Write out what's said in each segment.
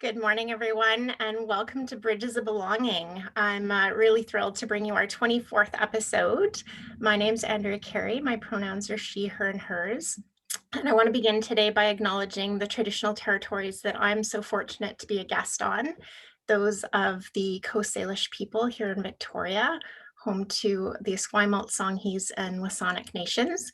Good morning, everyone, and welcome to Bridges of Belonging. I'm really thrilled to bring you our 24th episode. My name's Andrea Carey. My pronouns are she, her, and hers. And I want to begin today by acknowledging the traditional territories that I'm so fortunate to be a guest on, those of the Coast Salish people here in Victoria, home to the Esquimalt, Songhees, and Wasanic nations.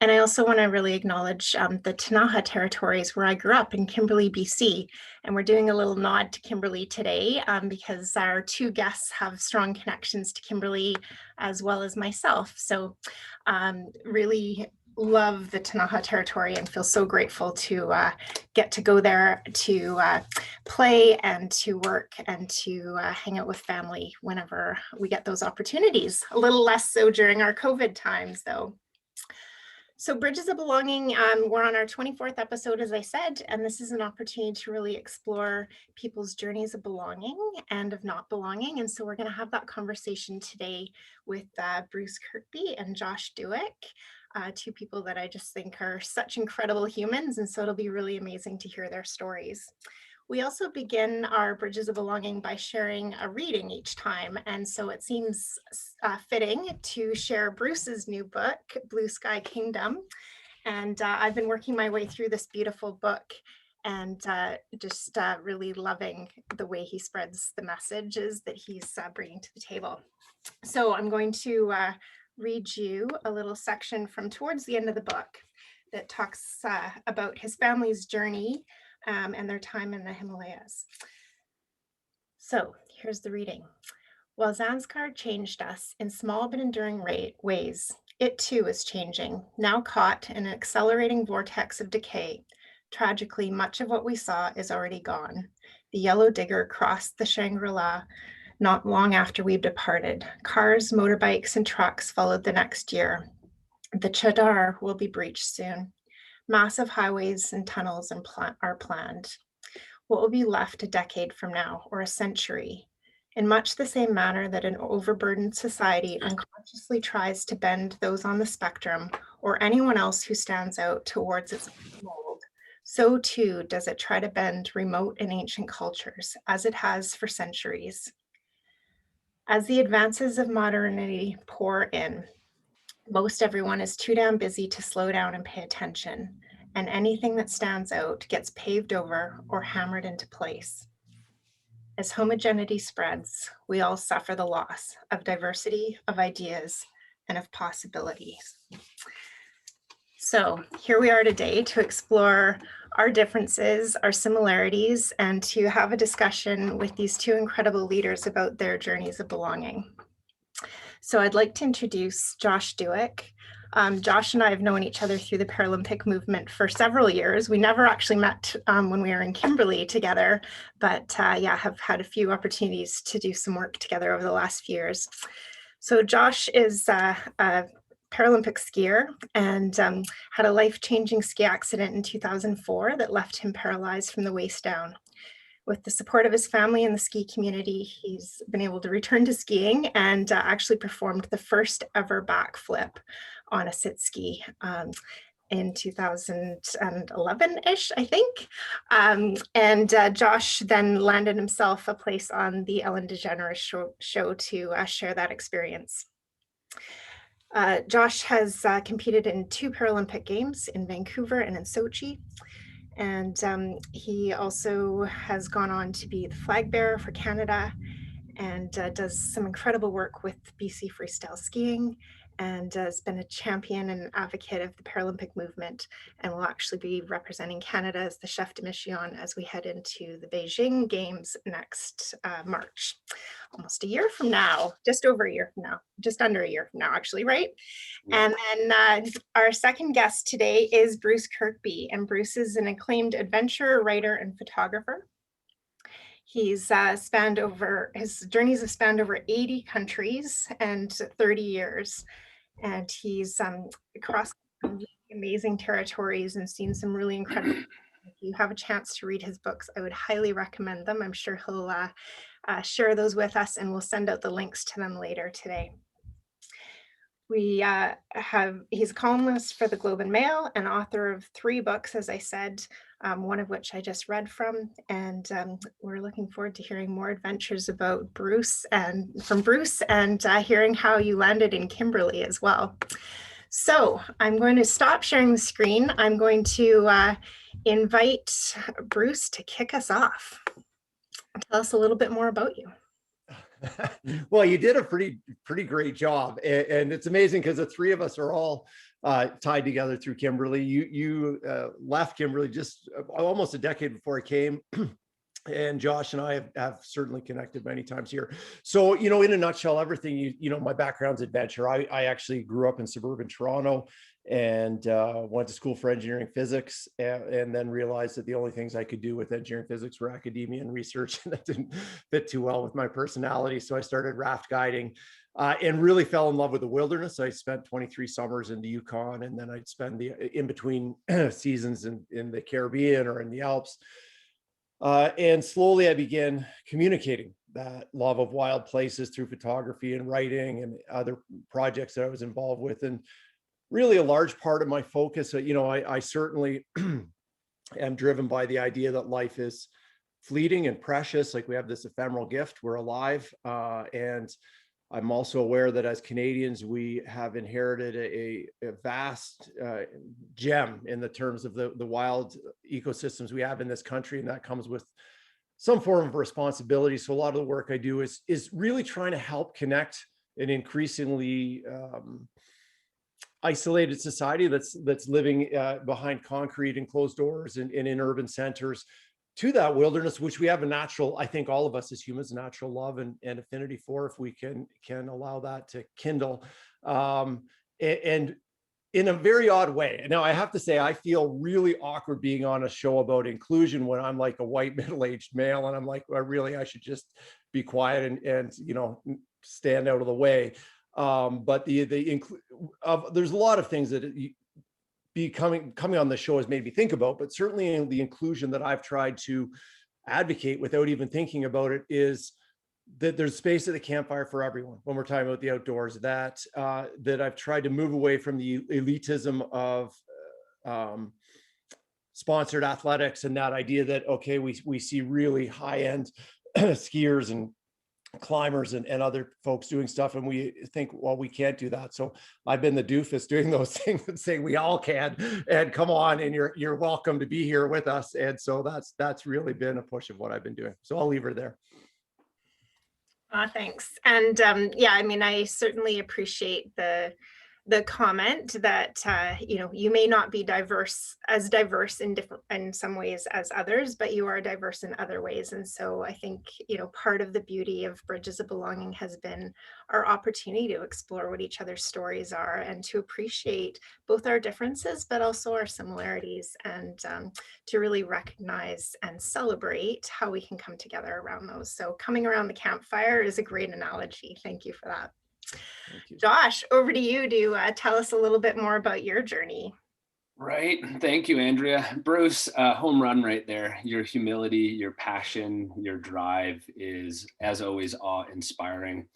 And I also want to really acknowledge the Ktunaxa territories where I grew up in Kimberley, BC. And we're doing a little nod to Kimberley today because our two guests have strong connections to Kimberley as well as myself. So really love the Ktunaxa territory and feel so grateful to get to go there to play and to work and to hang out with family whenever we get those opportunities. A little less so during our COVID times, though. So Bridges of Belonging, we're on our 24th episode, as I said, and this is an opportunity to really explore people's journeys of belonging and of not belonging. And so we're going to have that conversation today with Bruce Kirkby and Josh Dueck, two people that I just think are such incredible humans. And so it'll be really amazing to hear their stories. We also begin our Bridges of Belonging by sharing a reading each time. And so it seems fitting to share Bruce's new book, Blue Sky Kingdom. And I've been working my way through this beautiful book and just really loving the way he spreads the messages that he's bringing to the table. So I'm going to read you a little section from towards the end of the book that talks about his family's journey and their time in the Himalayas. So here's the reading. While Zanskar changed us in small but enduring ways, it too is changing, now caught in an accelerating vortex of decay. Tragically, much of what we saw is already gone. The yellow digger crossed the Shangri-La not long after we departed. Cars, motorbikes, and trucks followed the next year. The Chadar will be breached soon. Massive highways and tunnels are planned. What will be left a decade from now, or a century? In much the same manner that an overburdened society unconsciously tries to bend those on the spectrum, or anyone else who stands out towards its mold, so too does it try to bend remote and ancient cultures, as it has for centuries. As the advances of modernity pour in, most everyone is too damn busy to slow down and pay attention, and anything that stands out gets paved over or hammered into place. As homogeneity spreads, we all suffer the loss of diversity, of ideas, and of possibilities. So here we are today to explore our differences, our similarities, and to have a discussion with these two incredible leaders about their journeys of belonging. So I'd like to introduce Josh Dueck. Josh and I have known each other through the Paralympic movement for several years. We never actually met when we were in Kimberley together, but have had a few opportunities to do some work together over the last few years. So Josh is a Paralympic skier and had a life-changing ski accident in 2004 that left him paralyzed from the waist down. With the support of his family and the ski community, he's been able to return to skiing and actually performed the first ever backflip on a sit ski in 2011-ish, I think. Josh then landed himself a place on the Ellen DeGeneres show to share that experience. Josh has competed in 2 Paralympic Games in Vancouver and in Sochi. And he also has gone on to be the flag bearer for Canada and does some incredible work with BC freestyle skiing and has been a champion and advocate of the Paralympic movement and will actually be representing Canada as the chef de mission as we head into the Beijing Games next March. Almost a year from now, just over a year from now, just under a year from now, actually, right? And then our second guest today is Bruce Kirkby, and Bruce is an acclaimed adventurer, writer, and photographer. He's his journeys have spanned over 80 countries and 30 years, and he's across amazing territories and seen some really incredible. If you have a chance to read his books, I would highly recommend them. I'm sure he'll share those with us, and we'll send out the links to them later today. He's a columnist for the Globe and Mail and author of 3 books, as I said, one of which I just read from. And we're looking forward to hearing more adventures about Bruce and from Bruce, and hearing how you landed in Kimberley as well. So I'm going to stop sharing the screen. I'm going to invite Bruce to kick us off. Tell us a little bit more about you. Well, you did a pretty great job, and it's amazing because the 3 of us are all tied together through Kimberley. You left Kimberley just almost a decade before I came. And Josh and I have certainly connected many times here. So, in a nutshell, everything, my background's adventure. I actually grew up in suburban Toronto and went to school for engineering physics, and then realized that the only things I could do with engineering physics were academia and research, and that didn't fit too well with my personality. So I started raft guiding and really fell in love with the wilderness. I spent 23 summers in the Yukon, and then I'd spend the in between seasons in the Caribbean or in the Alps. And slowly I began communicating that love of wild places through photography and writing and other projects that I was involved with. And really a large part of my focus, I certainly am driven by the idea that life is fleeting and precious. Like, we have this ephemeral gift, we're alive. And I'm also aware that as Canadians, we have inherited a vast gem in the terms of the wild ecosystems we have in this country, and that comes with some form of responsibility. So a lot of the work I do is really trying to help connect an increasingly isolated society that's living behind concrete and closed doors and in urban centers to that wilderness, which we have a natural, I think all of us as humans, natural love and affinity for, if we can allow that to kindle. And in a very odd way. Now, I have to say, I feel really awkward being on a show about inclusion when I'm like a white middle-aged male, and I'm like, well, really, I should just be quiet and stand out of the way. But there's a lot of things that coming on the show has made me think about, but certainly the inclusion that I've tried to advocate without even thinking about it is that there's space at the campfire for everyone when we're talking about the outdoors. That I've tried to move away from the elitism of sponsored athletics, and that idea that, okay, we see really high-end skiers and climbers and other folks doing stuff, and we think, well, we can't do that. So I've been the doofus doing those things and saying we all can, and come on, and you're welcome to be here with us. And so that's really been a push of what I've been doing. So I'll leave her there. Thanks. And yeah, I mean, I certainly appreciate the comment that you may not be diverse in some ways as others, but you are diverse in other ways. And so I think part of the beauty of Bridges of Belonging has been our opportunity to explore what each other's stories are, and to appreciate both our differences but also our similarities, and to really recognize and celebrate how we can come together around those. So coming around the campfire is a great analogy. Thank you for that. Josh, over to you to tell us a little bit more about your journey. Right. Thank you, Andrea. Bruce, home run right there. Your humility, your passion, your drive is, as always, awe-inspiring.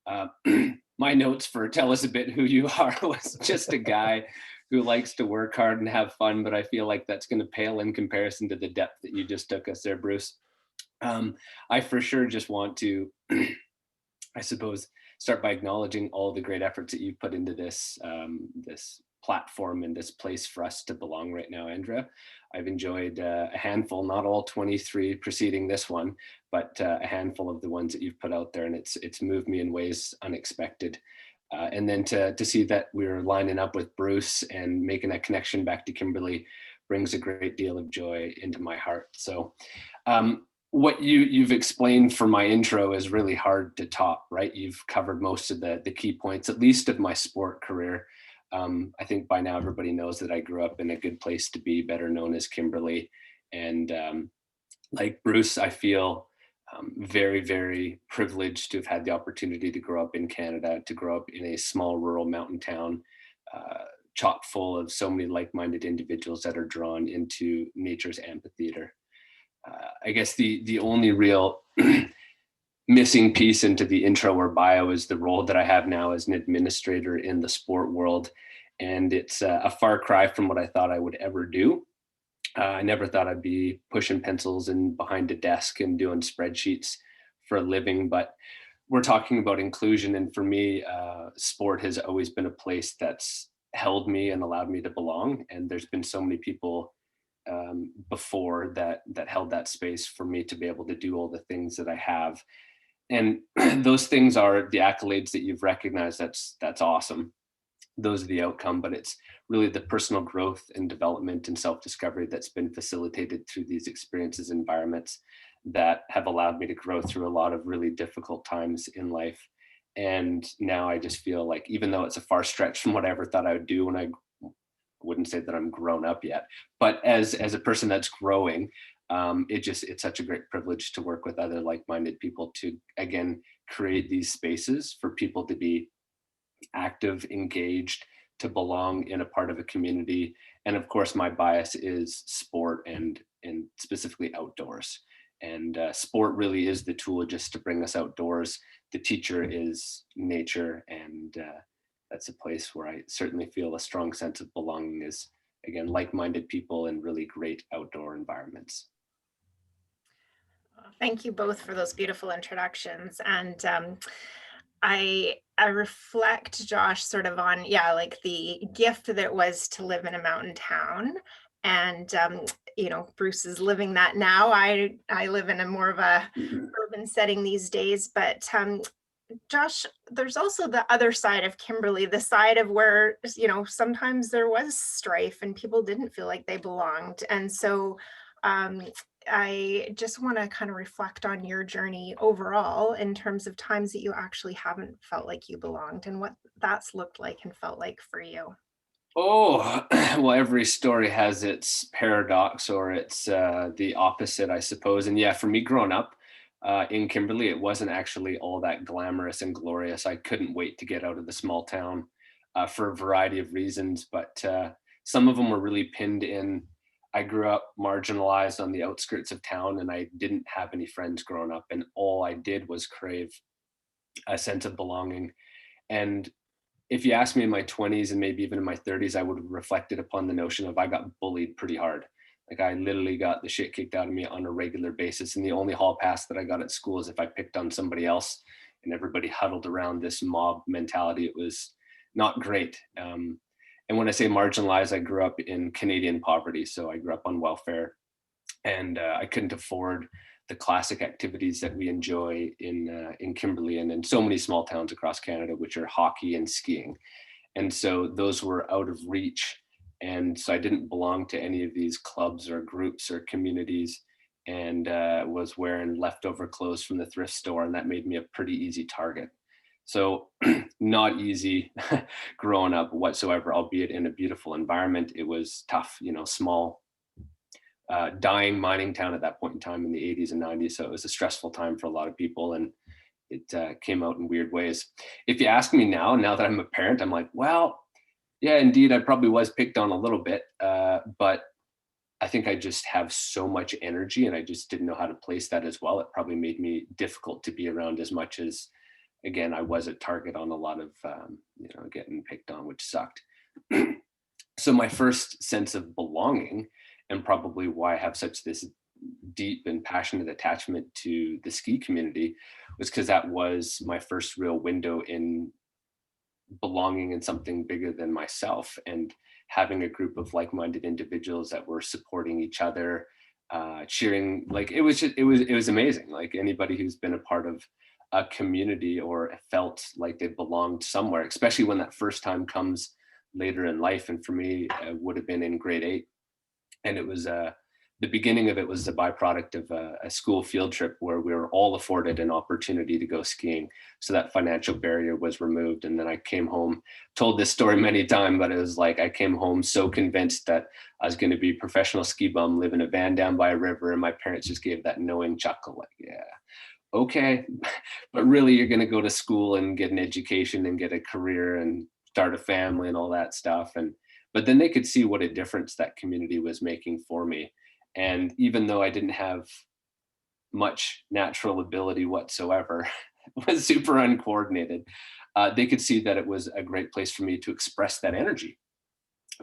My notes for tell us a bit who you are was just a guy who likes to work hard and have fun, but I feel like that's going to pale in comparison to the depth that you just took us there, Bruce. I for sure just want to, I suppose, start by acknowledging all the great efforts that you've put into this this platform and this place for us to belong right now, Andrea. I've enjoyed a handful, not all 23 preceding this one, but a handful of the ones that you've put out there, and it's moved me in ways unexpected. And then to see that we're lining up with Bruce and making that connection back to Kimberley brings a great deal of joy into my heart. So what you've explained for my intro is really hard to top, right? You've covered most of the key points, at least of my sport career. I think by now everybody knows that I grew up in a good place to be, better known as Kimberley. And like Bruce, I feel very, very privileged to have had the opportunity to grow up in Canada, to grow up in a small rural mountain town, chock full of so many like-minded individuals that are drawn into nature's amphitheater. I guess the only real missing piece into the intro or bio is the role that I have now as an administrator in the sport world. And it's a far cry from what I thought I would ever do. I never thought I'd be pushing pencils and behind a desk and doing spreadsheets for a living, but we're talking about inclusion. And for me, sport has always been a place that's held me and allowed me to belong. And there's been so many people before that held that space for me to be able to do all the things that I have. And those things are the accolades that you've recognized. That's awesome. Those are the outcome, but it's really the personal growth and development and self-discovery that's been facilitated through these experiences, environments that have allowed me to grow through a lot of really difficult times in life. And now I just feel like, even though it's a far stretch from what I ever thought I would do when I wouldn't say that I'm grown up yet, but as a person that's growing, it's such a great privilege to work with other like-minded people to, again, create these spaces for people to be active, engaged, to belong in a part of a community. And of course, my bias is sport and specifically outdoors. And sport really is the tool just to bring us outdoors. The teacher is nature, and that's a place where I certainly feel a strong sense of belonging is, again, like-minded people in really great outdoor environments. Thank you both for those beautiful introductions. And I reflect, Josh, sort of on, yeah, like the gift that it was to live in a mountain town. And Bruce is living that now. I live in a more of a urban setting these days, but Josh, there's also the other side of Kimberley, the side of where, sometimes there was strife and people didn't feel like they belonged. And so I just want to kind of reflect on your journey overall in terms of times that you actually haven't felt like you belonged and what that's looked like and felt like for you. Oh, well, every story has its paradox, or it's the opposite, I suppose. And yeah, for me growing up in Kimberley, it wasn't actually all that glamorous and glorious. I couldn't wait to get out of the small town for a variety of reasons, but some of them were really pinned in. I grew up marginalized on the outskirts of town, and I didn't have any friends growing up, and all I did was crave a sense of belonging. And if you asked me in my 20s and maybe even in my 30s, I would have reflected upon the notion of I got bullied pretty hard. Like, I literally got the shit kicked out of me on a regular basis. And the only hall pass that I got at school is if I picked on somebody else, and everybody huddled around this mob mentality. It was not great. And when I say marginalized, I grew up in Canadian poverty. So I grew up on welfare, and I couldn't afford the classic activities that we enjoy in Kimberley and in so many small towns across Canada, which are hockey and skiing. And so those were out of reach. And so I didn't belong to any of these clubs or groups or communities, and was wearing leftover clothes from the thrift store. And that made me a pretty easy target. So not easy growing up whatsoever, albeit in a beautiful environment. It was tough, small, dying mining town at that point in time in the 80s and 90s. So it was a stressful time for a lot of people, and it came out in weird ways. If you ask me now that I'm a parent, I'm like, well, yeah, indeed, I probably was picked on a little bit, but I think I just have so much energy, and I just didn't know how to place that as well. It probably made me difficult to be around as much as, again, I was a target on a lot of, getting picked on, which sucked. So my first sense of belonging, and probably why I have such this deep and passionate attachment to the ski community, was because that was my first real window in belonging in something bigger than myself, and having a group of like-minded individuals that were supporting each other, cheering. Like, it was amazing. Like, anybody who's been a part of a community or felt like they belonged somewhere, especially when that first time comes later in life. And for me, it would have been in grade 8. And it was the beginning of it was a byproduct of a school field trip where we were all afforded an opportunity to go skiing. So that financial barrier was removed. And then I came home, told this story many times, but it was like, I came home so convinced that I was going to be a professional ski bum, live in a van down by a river. And my parents just gave that knowing chuckle, like, yeah, okay. But really, you're going to go to school and get an education and get a career and start a family and all that stuff. But then they could see what a difference that community was making for me. And even though I didn't have much natural ability whatsoever, was super uncoordinated, they could see that it was a great place for me to express that energy.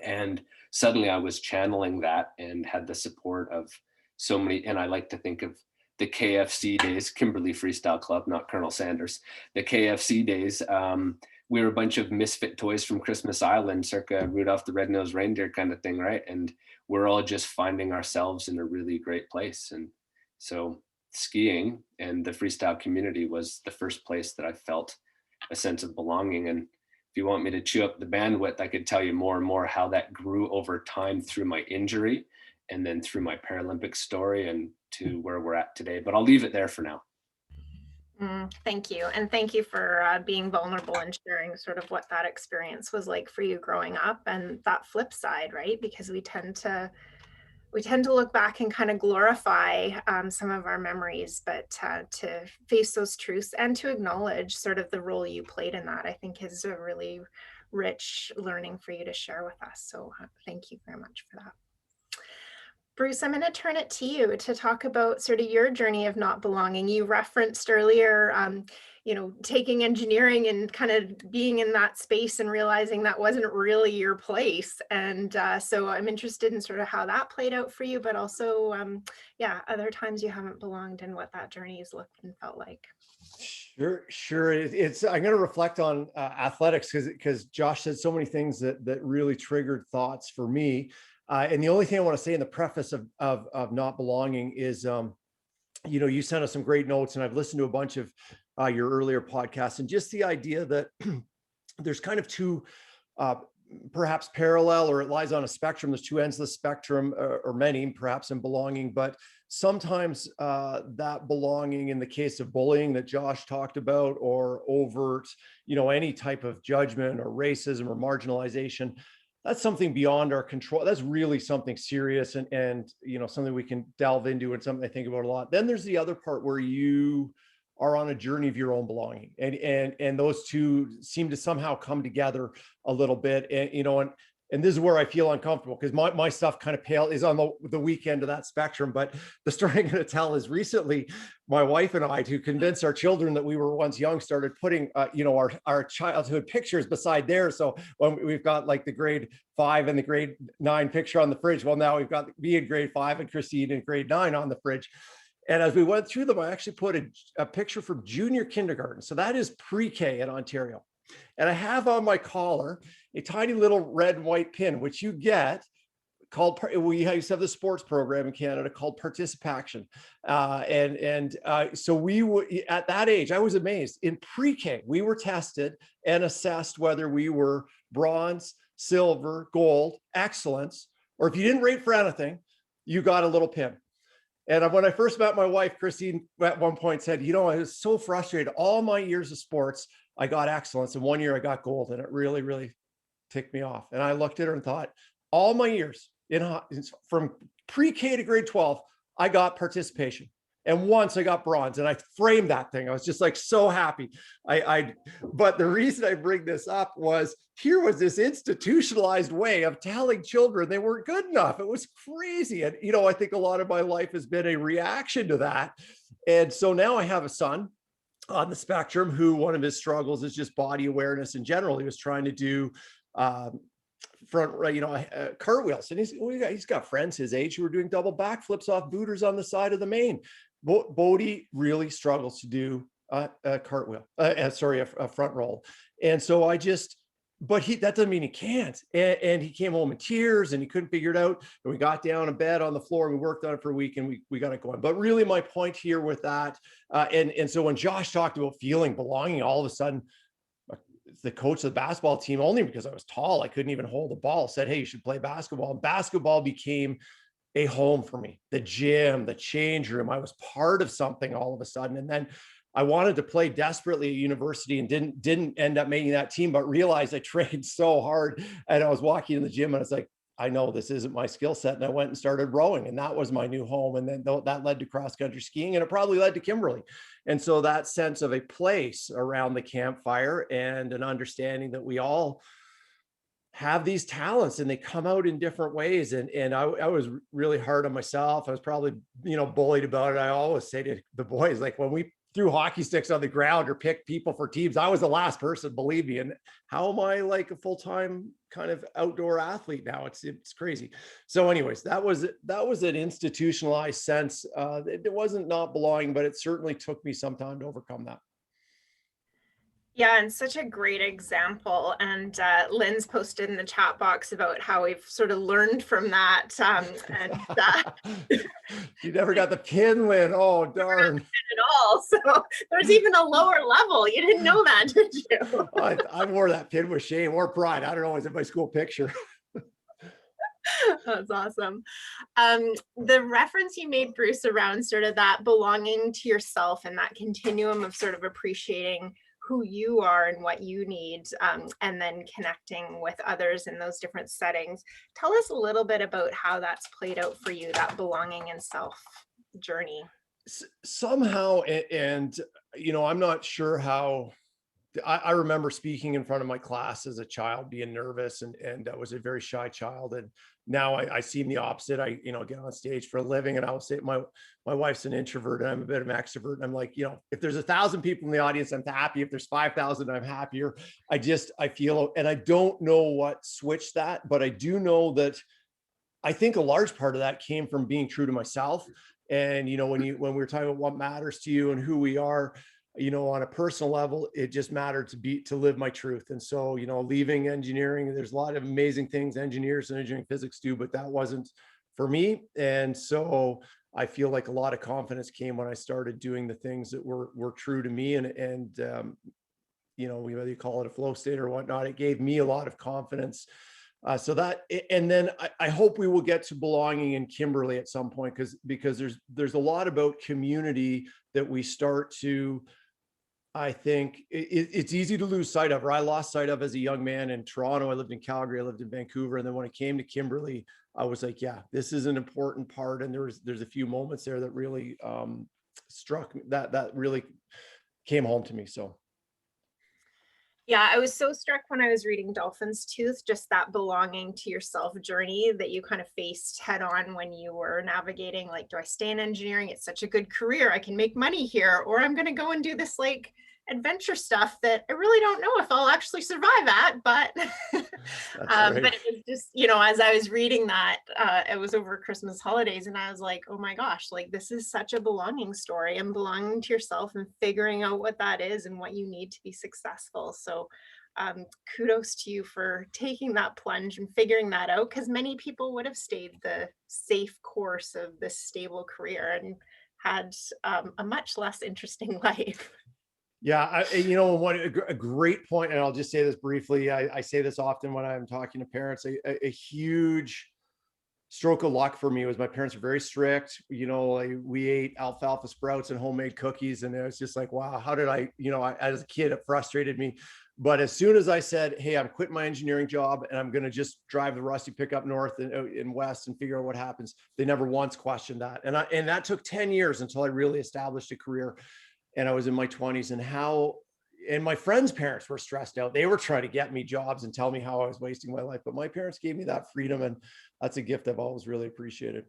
And suddenly I was channeling that and had the support of so many. And I like to think of the KFC days, Kimberley Freestyle Club, not Colonel Sanders. The KFC days, we were a bunch of misfit toys from Christmas Island, circa Rudolph the Red-Nosed Reindeer kind of thing, right? And we're all just finding ourselves in a really great place. And so skiing and the freestyle community was the first place that I felt a sense of belonging. And if you want me to chew up the bandwidth, I could tell you more and more how that grew over time through my injury and then through my Paralympic story and to where we're at today. But I'll leave it there for now. Thank you. And thank you for being vulnerable and sharing sort of what that experience was like for you growing up and that flip side, right? Because we tend to look back and kind of glorify some of our memories, but to face those truths and to acknowledge sort of the role you played in that, I think is a really rich learning for you to share with us. So thank you very much for that. Bruce, I'm going to turn it to you to talk about sort of your journey of not belonging. You referenced earlier, taking engineering and kind of being in that space and realizing that wasn't really your place. And so I'm interested in sort of how that played out for you, but also, other times you haven't belonged and what that journey has looked and felt like. Sure. I'm going to reflect on athletics because Josh said so many things that really triggered thoughts for me. And the only thing I want to say in the preface of not belonging is, you sent us some great notes, and I've listened to a bunch of your earlier podcasts, and just the idea that there's kind of two, perhaps parallel, or it lies on a spectrum. There's two ends of the spectrum, or many perhaps, in belonging, but sometimes that belonging, in the case of bullying that Josh talked about, or overt, any type of judgment or racism or marginalization, that's something beyond our control. That's really something serious and something we can delve into, and something I think about a lot. Then there's the other part where you are on a journey of your own belonging, and those two seem to somehow come together a little bit. And this is where I feel uncomfortable, because my stuff kind of is on the weekend of that spectrum. But the story I'm going to tell is, recently, my wife and I, to convince our children that we were once young, started putting, our childhood pictures beside theirs. So when we've got like the grade 5 and the grade 9 picture on the fridge, well, now we've got me in grade 5 and Christine in grade 9 on the fridge. And as we went through them, I actually put a picture from junior kindergarten. So that is pre-K in Ontario. And I have on my collar a tiny little red and white pin, which you get, called, we used to have the sports program in Canada called participation. So we were, at that age, I was amazed. In pre-K, we were tested and assessed whether we were bronze, silver, gold, excellence, or if you didn't rate for anything, you got a little pin. And when I first met my wife, Christine, at one point said, I was so frustrated. All my years of sports, I got excellence, and one year I got gold, and it really, really ticked me off. And I looked at her and thought, all my years, from pre-K to grade 12, I got participation. And once I got bronze, and I framed that thing. I was just like so happy. But the reason I bring this up was, here was this institutionalized way of telling children they weren't good enough. It was crazy. And, I think a lot of my life has been a reaction to that. And so now I have a son on the spectrum who, one of his struggles is just body awareness in general. He was trying to do cartwheels, and he's got friends his age who are doing double backflips off booters on the side of the main. Bodie really struggles to do a cartwheel, a front roll. And so that doesn't mean he can't. And he came home in tears, and he couldn't figure it out. And we got down in bed on the floor, and we worked on it for a week, and we got it going. But really, my point here with that, and so when Josh talked about feeling belonging, all of a sudden, the coach of the basketball team, only because I was tall, I couldn't even hold the ball, said, "Hey, you should play basketball." And basketball became a home for me. The gym, the change room, I was part of something all of a sudden. And then I wanted to play desperately at university and didn't end up making that team, but realized I trained so hard. And I was walking in the gym and I was like, I know this isn't my skill set. And I went and started rowing, and that was my new home. And then that led to cross country skiing, and it probably led to Kimberley. And so that sense of a place around the campfire and an understanding that we all have these talents and they come out in different ways. And I was really hard on myself. I was probably, bullied about it. I always say to the boys, like when we threw hockey sticks on the ground or picked people for teams, I was the last person, believe me. And how am I like a full-time kind of outdoor athlete now? It's crazy. So anyways, that was an institutionalized sense. It wasn't not belonging, but it certainly took me some time to overcome that. Yeah, and such a great example. And Lynn's posted in the chat box about how we've sort of learned from that. You never got the pin, Lynn. Oh, darn. At all. So there's even a lower level. You didn't know that, did you? I wore that pin with shame or pride. I don't know. It's in my school picture. That's awesome. The reference you made, Bruce, around sort of that belonging to yourself and that continuum of sort of appreciating who you are and what you need, and then connecting with others in those different settings. Tell us a little bit about how that's played out for you, that belonging and self journey. Somehow, and I'm not sure how. I remember speaking in front of my class as a child, being nervous, and I was a very shy child. And now I seem the opposite. I get on stage for a living, and I will say my wife's an introvert and I'm a bit of an extrovert. And I'm like, if there's 1,000 people in the audience, I'm happy. If there's 5,000, I'm happier. I feel, and I don't know what switched that, but I do know that I think a large part of that came from being true to myself. And when we were talking about what matters to you and who we are, on a personal level, it just mattered to live my truth. And so, leaving engineering, there's a lot of amazing things engineers and engineering physics do, but that wasn't for me. And so I feel like a lot of confidence came when I started doing the things that were true to me. And whether you call it a flow state or whatnot, it gave me a lot of confidence. So that, and then I hope we will get to belonging in Kimberley at some point, because there's a lot about community that we start to, I think it's easy to lose sight of, or I lost sight of as a young man in Toronto. I lived in Calgary, I lived in Vancouver. And then when I came to Kimberley, I was like, yeah, this is an important part. And there's a few moments there that really struck me, that really came home to me. So. Yeah, I was so struck when I was reading Dolphin's Tooth, just that belonging to yourself journey that you kind of faced head on when you were navigating, like, do I stay in engineering? It's such a good career. I can make money here, or I'm going to go and do this like adventure stuff that I really don't know if I'll actually survive at, but Right. but it was just, as I was reading that, it was over Christmas holidays, and I was like, oh my gosh, like this is such a belonging story, and belonging to yourself and figuring out what that is and what you need to be successful. So kudos to you for taking that plunge and figuring that out, because many people would have stayed the safe course of this stable career and had a much less interesting life. Yeah, a great point, and I'll just say this briefly. I say this often when I'm talking to parents. A huge stroke of luck for me was my parents were very strict. We ate alfalfa sprouts and homemade cookies, and it was just like, wow, how did as a kid, it frustrated me. But as soon as I said, hey, I'm quitting my engineering job and I'm going to just drive the rusty pickup north and west and figure out what happens, they never once questioned that. And that took 10 years until I really established a career. And I was in my 20s, and my friends' parents were stressed out. They were trying to get me jobs and tell me how I was wasting my life. But my parents gave me that freedom, and that's a gift I've always really appreciated.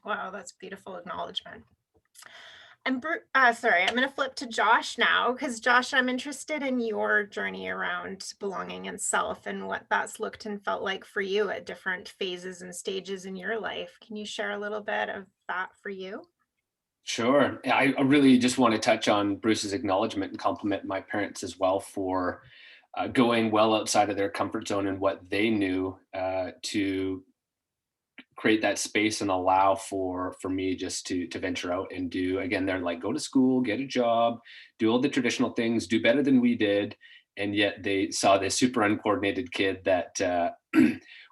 Wow, that's beautiful acknowledgement. And sorry, I'm going to flip to Josh now, because Josh, I'm interested in your journey around belonging and self and what that's looked and felt like for you at different phases and stages in your life. Can you share a little bit of that for you? Sure. I really just want to touch on Bruce's acknowledgement and compliment my parents as well for going well outside of their comfort zone and what they knew to create that space and allow for me just to venture out and do. Again, they're like, go to school, get a job, do all the traditional things, do better than we did. And yet they saw this super uncoordinated kid that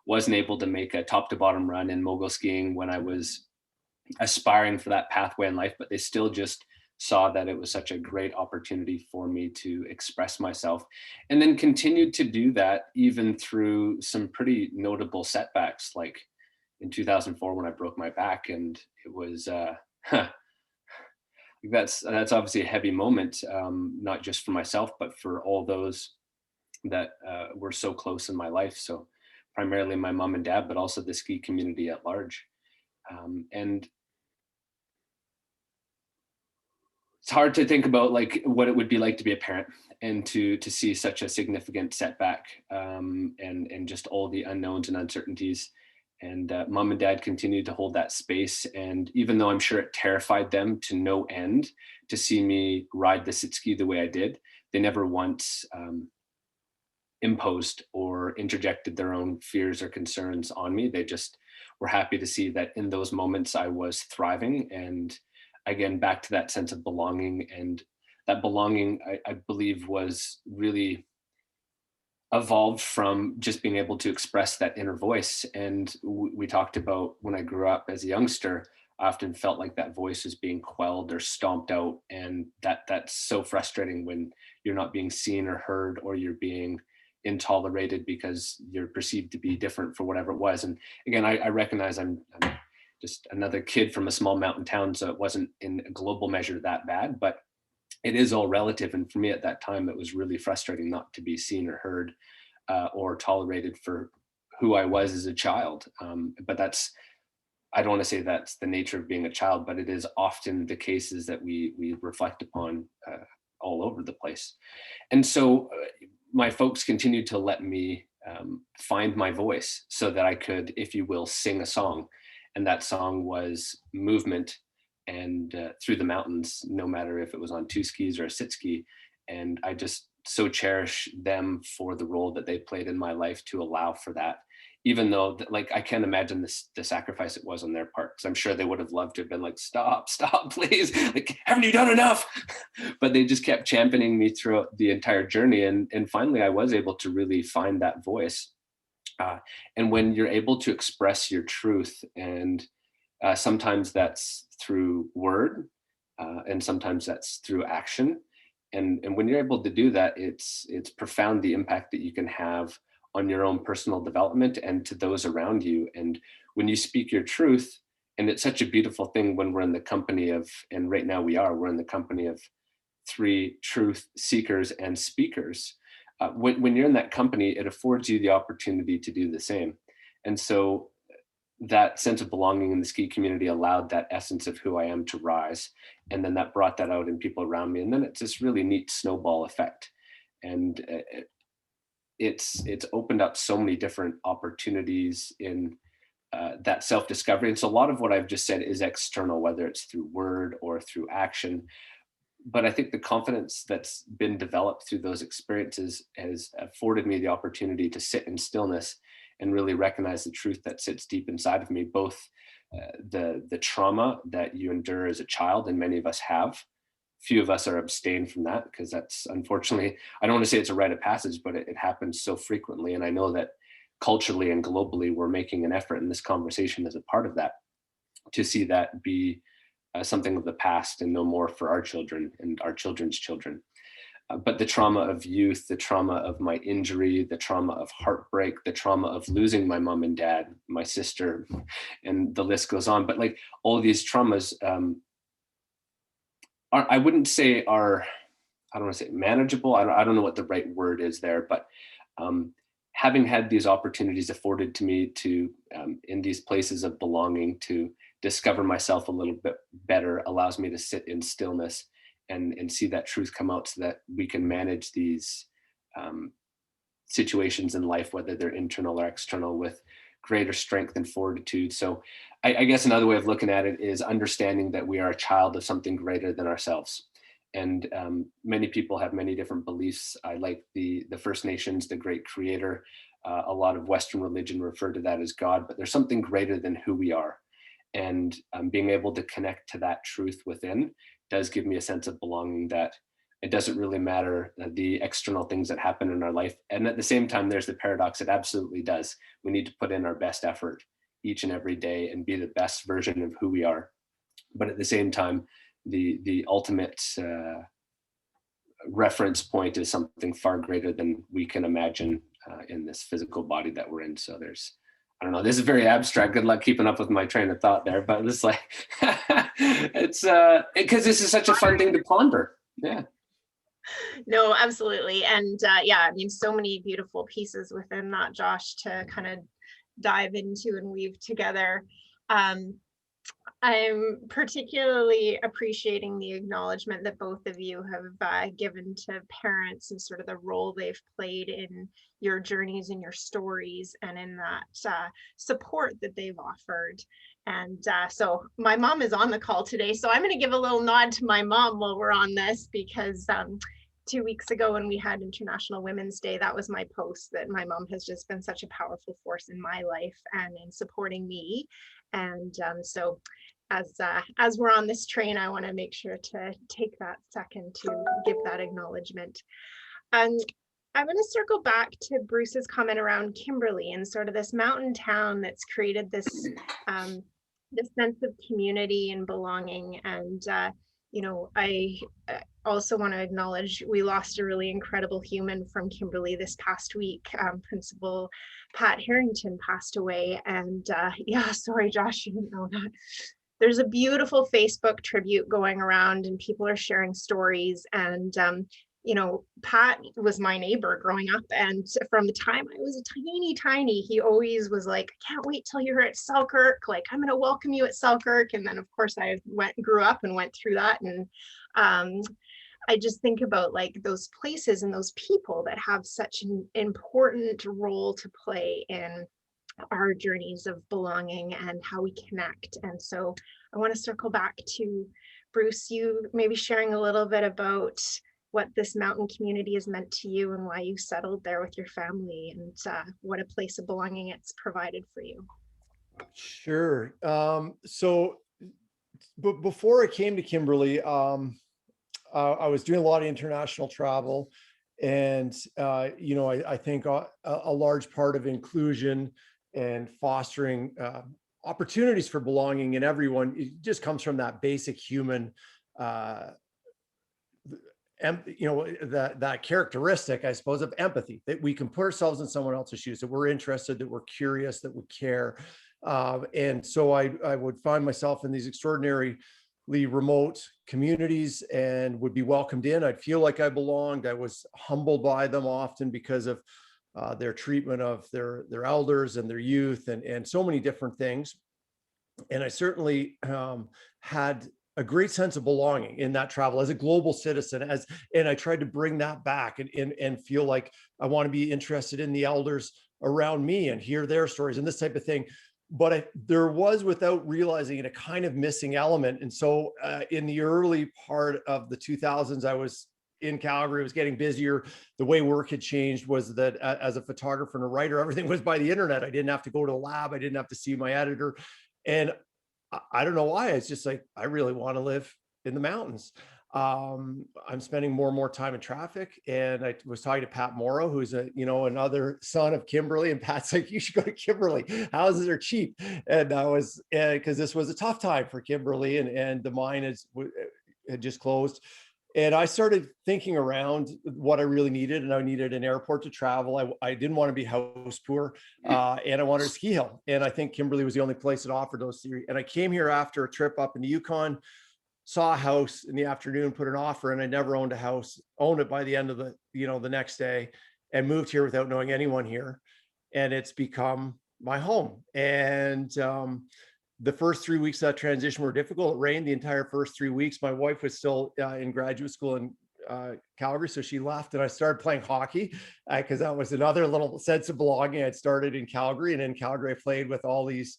wasn't able to make a top to bottom run in mogul skiing when I was aspiring for that pathway in life, but they still just saw that it was such a great opportunity for me to express myself, and then continued to do that even through some pretty notable setbacks, like in 2004 when I broke my back. And it was that's obviously a heavy moment, not just for myself, but for all those that were so close in my life. So primarily my mom and dad, but also the ski community at large. And it's hard to think about like what it would be like to be a parent and to see such a significant setback, and just all the unknowns and uncertainties. And mom and dad continued to hold that space. And even though I'm sure it terrified them to no end to see me ride the sit ski the way I did, they never once imposed or interjected their own fears or concerns on me. They just were happy to see that in those moments I was thriving. And again, back to that sense of belonging. And that belonging, I believe, was really evolved from just being able to express that inner voice. And we talked about when I grew up as a youngster, I often felt like that voice was being quelled or stomped out. And that's so frustrating when you're not being seen or heard, or you're being intolerated because you're perceived to be different for whatever it was. And again, I recognize I'm just another kid from a small mountain town, so it wasn't in a global measure that bad, but it is all relative. And for me at that time, it was really frustrating not to be seen or heard, or tolerated for who I was as a child. But I don't want to say that's the nature of being a child, but it is often the cases that we reflect upon all over the place. And so my folks continued to let me find my voice so that I could, if you will, sing a song. And that song was movement and through the mountains, no matter if it was on two skis or a sit ski. And I just so cherish them for the role that they played in my life to allow for that, even though like I can't imagine the sacrifice it was on their part, because I'm sure they would have loved to have been like, stop, please, like, haven't you done enough? But they just kept championing me throughout the entire journey. And finally I was able to really find that voice. And when you're able to express your truth, and sometimes that's through word, and sometimes that's through action. And when you're able to do that, it's profound the impact that you can have on your own personal development and to those around you. And when you speak your truth, and it's such a beautiful thing when we're in the company of, and right now we're in the company of 3 truth seekers and speakers. When you're in that company, it affords you the opportunity to do the same. And so that sense of belonging in the ski community allowed that essence of who I am to rise. And then that brought that out in people around me. And then it's this really neat snowball effect. And it's opened up so many different opportunities in that self-discovery. And so a lot of what I've just said is external, whether it's through word or through action. But I think the confidence that's been developed through those experiences has afforded me the opportunity to sit in stillness and really recognize the truth that sits deep inside of me, both the trauma that you endure as a child, and many of us have. Few of us are abstained from that, because that's unfortunately, I don't want to say it's a rite of passage, but it happens so frequently. And I know that culturally and globally, we're making an effort in this conversation as a part of that, to see that be something of the past and no more for our children and our children's children. But the trauma of youth, the trauma of my injury, the trauma of heartbreak, the trauma of losing my mom and dad, my sister, and the list goes on. But like all these traumas I wouldn't say are, I don't want to say manageable. I don't know what the right word is there, but having had these opportunities afforded to me to, in these places of belonging, to discover myself a little bit better, allows me to sit in stillness and see that truth come out, so that we can manage these situations in life, whether they're internal or external, with greater strength and fortitude. So I guess another way of looking at it is understanding that we are a child of something greater than ourselves. And many people have many different beliefs. I like the First Nations, the great creator. A lot of Western religion refer to that as God, but there's something greater than who we are. And being able to connect to that truth within does give me a sense of belonging, that it doesn't really matter the external things that happen in our life. And at the same time, there's the paradox. It absolutely does. We need to put in our best effort each and every day and be the best version of who we are. But at the same time, the ultimate reference point is something far greater than we can imagine in this physical body that we're in. So there's, I don't know, this is very abstract. Good luck keeping up with my train of thought there, but it's like, it's because this is such a fun thing to ponder. Yeah. No, absolutely. And yeah, I mean, so many beautiful pieces within that, Josh, to kind of dive into and weave together. Um, I'm particularly appreciating the acknowledgement that both of you have given to parents and sort of the role they've played in your journeys and your stories and in that support that they've offered. And so my mom is on the call today, so I'm going to give a little nod to my mom while we're on this, because 2 weeks ago when we had International Women's Day, that was my post, that my mom has just been such a powerful force in my life and in supporting me. And so as we're on this train, I want to make sure to take that second to give that acknowledgement. Um, I'm going to circle back to Bruce's comment around Kimberley and sort of this mountain town that's created this sense of community and belonging. And I also want to acknowledge we lost a really incredible human from Kimberley this past week. Principal Pat Harrington passed away, and yeah, sorry, Josh, you didn't know that. There's a beautiful Facebook tribute going around and people are sharing stories. And, Pat was my neighbor growing up. And from the time I was a tiny, he always was like, I can't wait till you're at Selkirk. Like, I'm going to welcome you at Selkirk. And then, of course, I grew up and went through that. And I just think about like those places and those people that have such an important role to play in our journeys of belonging and how we connect. And so I want to circle back to Bruce, you maybe sharing a little bit about what this mountain community has meant to you and why you settled there with your family, and what a place of belonging it's provided for you. Sure. So before I came to Kimberley, I was doing a lot of international travel. And, I think a large part of inclusion and fostering opportunities for belonging in everyone, it just comes from that basic human, that characteristic, I suppose, of empathy, that we can put ourselves in someone else's shoes, that we're interested, that we're curious, that we care. And so I would find myself in these extraordinary remote communities and would be welcomed in. I'd feel like I belonged. I was humbled by them often because of their treatment of their elders and their youth, and so many different things. And I certainly had a great sense of belonging in that travel as a global citizen, and I tried to bring that back and feel like I want to be interested in the elders around me and hear their stories and this type of thing. But there was, without realizing it, a kind of missing element. And so in the early part of the 2000s, I was in Calgary, it was getting busier. The way work had changed was that as a photographer and a writer, everything was by the internet. I didn't have to go to a lab. I didn't have to see my editor. And I don't know why. It's just like, I really want to live in the mountains. I'm spending more and more time in traffic. And I was talking to Pat Morrow, who's another son of Kimberley. And Pat's like, you should go to Kimberley. Houses are cheap. And I was, because this was a tough time for Kimberley, and the mine had just closed. And I started thinking around what I really needed, and I needed an airport to travel. I didn't want to be house poor, and I wanted a ski hill. And I think Kimberley was the only place that offered those three. And I came here after a trip up in the Yukon, saw a house in the afternoon, put an offer, and I never owned a house, owned it by the end of the next day, and moved here without knowing anyone here. And it's become my home. And the first 3 weeks of that transition were difficult. It rained the entire first 3 weeks. My wife was still in graduate school in Calgary, so she left, and I started playing hockey because that was another little sense of belonging. I'd started in Calgary, and in Calgary, I played with all these,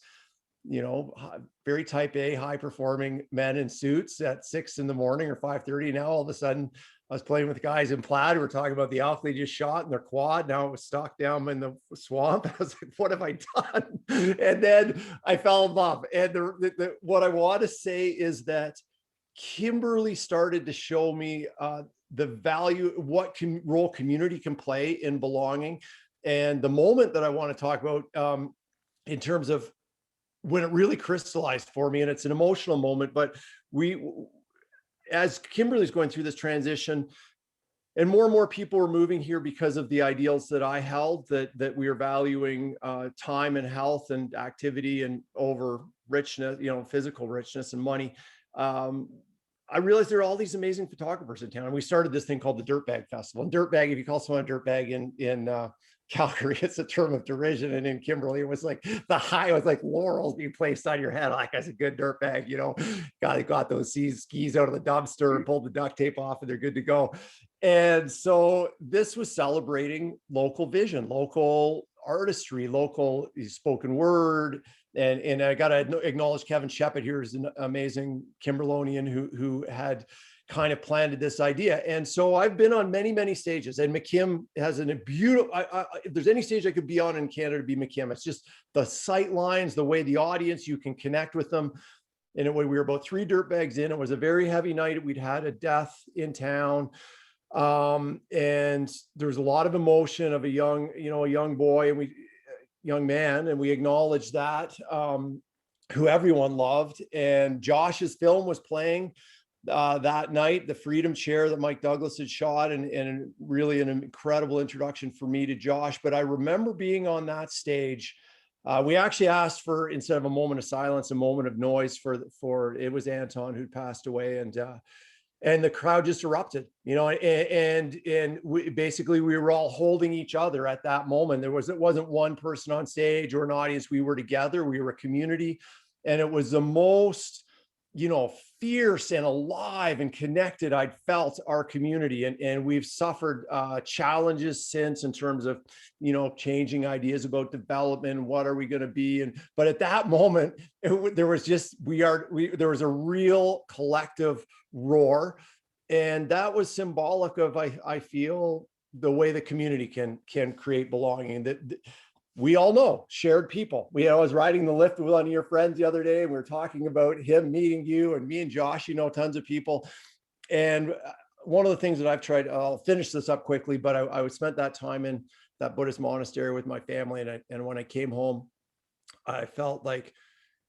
very type A, high performing men in suits at 6 a.m. or 5:30. Now all of a sudden, I was playing with guys in plaid who were talking about the elk they just shot in their quad. Now it was stuck down in the swamp. I was like, what have I done? And then I fell in love. And what I want to say is that Kimberley started to show me the value, what role community can play in belonging. And the moment that I want to talk about in terms of when it really crystallized for me, and it's an emotional moment, but as Kimberley's going through this transition, and more people were moving here because of the ideals that I held, that we are valuing time and health and activity and over richness, physical richness and money. I realized there are all these amazing photographers in town. And we started this thing called the Dirtbag Festival. And dirtbag, if you call someone a dirtbag in Calgary, it's a term of derision. And in Kimberley, it was like the high, it was like laurels being placed on your head. Like, that's a good dirtbag, got those skis out of the dumpster and pulled the duct tape off and they're good to go. And so this was celebrating local vision, local artistry, local spoken word. And I got to acknowledge Kevin Shepard here is an amazing Kimberlonian who had kind of planted this idea. And so I've been on many, many stages, and McKim has a beautiful, if there's any stage I could be on in Canada, to be McKim. It's just the sight lines, the way the audience, you can connect with them. And we were about 3 dirtbags in. It was a very heavy night. We'd had a death in town. And there was a lot of emotion of a young boy, and young man, and we acknowledged that, who everyone loved. And Josh's film was playing that night, the Freedom Chair that Mike Douglas had shot, and really an incredible introduction for me to Josh. But I remember being on that stage. We actually asked for, instead of a moment of silence, a moment of noise for it was Anton who'd passed away, and the crowd just erupted, and we were all holding each other at that moment. It wasn't one person on stage or an audience. We were together. We were a community, and it was the most, fierce and alive and connected I'd felt our community. And we've suffered challenges since, in terms of, changing ideas about development. What are we going to be? But at that moment, there was a real collective roar. And that was symbolic of, I feel, the way the community can create belonging. That we all know shared people. I was riding the lift with one of your friends the other day, and we were talking about him meeting you, and me and Josh, tons of people. And one of the things that I've tried, I'll finish this up quickly, but I spent that time in that Buddhist monastery with my family. And when I came home, I felt like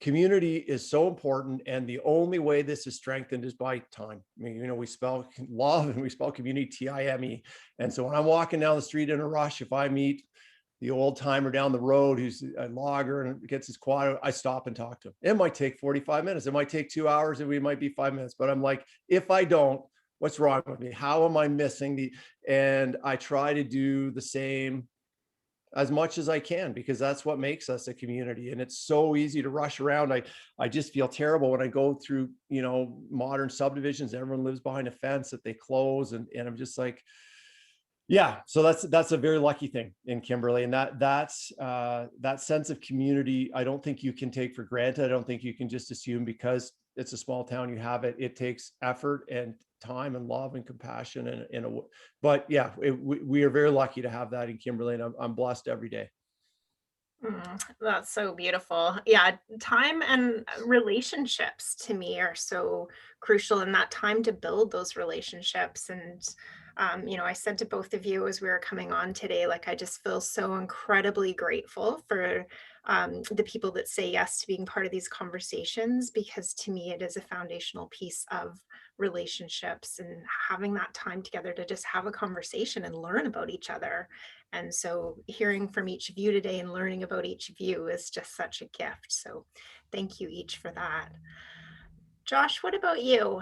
community is so important. And the only way this is strengthened is by time. I mean, we spell love and we spell community Time. And so when I'm walking down the street in a rush, if I meet the old timer down the road who's a logger and gets his quad, I stop and talk to him. It might take 45 minutes. It might take 2 hours. It might be 5 minutes. But I'm like, if I don't, what's wrong with me? How am I missing and I try to do the same as much as I can, because that's what makes us a community. And it's so easy to rush around. I just feel terrible when I go through, modern subdivisions. Everyone lives behind a fence that they close. And I'm just like, yeah, so that's a very lucky thing in Kimberley. And that sense of community, I don't think you can take for granted. I don't think you can just assume because it's a small town, you have it. It takes effort and time and love and compassion. But yeah, we are very lucky to have that in Kimberley, and I'm blessed every day. That's so beautiful. Yeah, time and relationships to me are so crucial, in that time to build those relationships. And I said to both of you as we were coming on today, like, I just feel so incredibly grateful for the people that say yes to being part of these conversations, because to me it is a foundational piece of relationships, and having that time together to just have a conversation and learn about each other. And so hearing from each of you today and learning about each of you is just such a gift. So thank you each for that. Josh, what about you?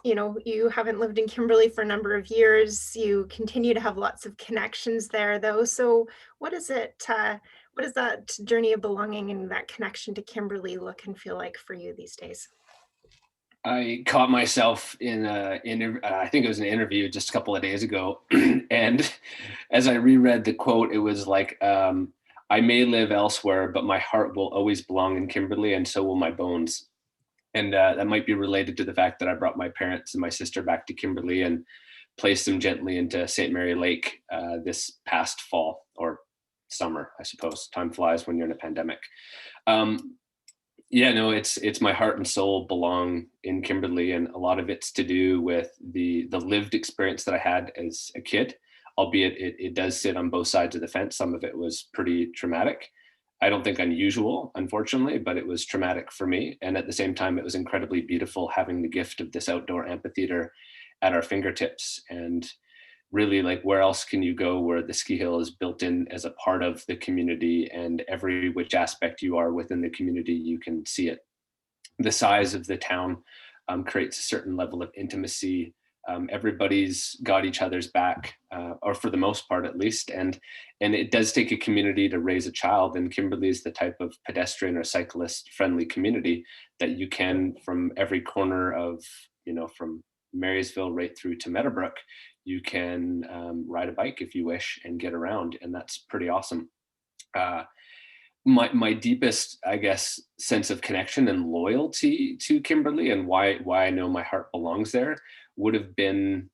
You haven't lived in Kimberley for a number of years. You continue to have lots of connections there, though. So what is it? What does that journey of belonging and that connection to Kimberley look and feel like for you these days? I caught myself in I think it was an interview just a couple of days ago. And as I reread the quote, it was like, I may live elsewhere, but my heart will always belong in Kimberley, and so will my bones. And that might be related to the fact that I brought my parents and my sister back to Kimberley and placed them gently into St. Mary Lake this past fall, or summer, I suppose. Time flies when you're in a pandemic. It's my heart and soul belong in Kimberley, and a lot of it's to do with the lived experience that I had as a kid, albeit it does sit on both sides of the fence. Some of it was pretty traumatic. I don't think unusual, unfortunately, but it was traumatic for me. And at the same time, it was incredibly beautiful having the gift of this outdoor amphitheater at our fingertips. And really, like, where else can you go where the ski hill is built in as a part of the community, and every which aspect you are within the community, you can see it. The size of the town creates a certain level of intimacy. Everybody's got each other's back, or for the most part at least, and it does take a community to raise a child, and Kimberley is the type of pedestrian or cyclist friendly community that you can, from every corner of, from Marysville right through to Meadowbrook, you can ride a bike if you wish and get around, and that's pretty awesome. My deepest, I guess, sense of connection and loyalty to Kimberley, and why I know my heart belongs there, would have been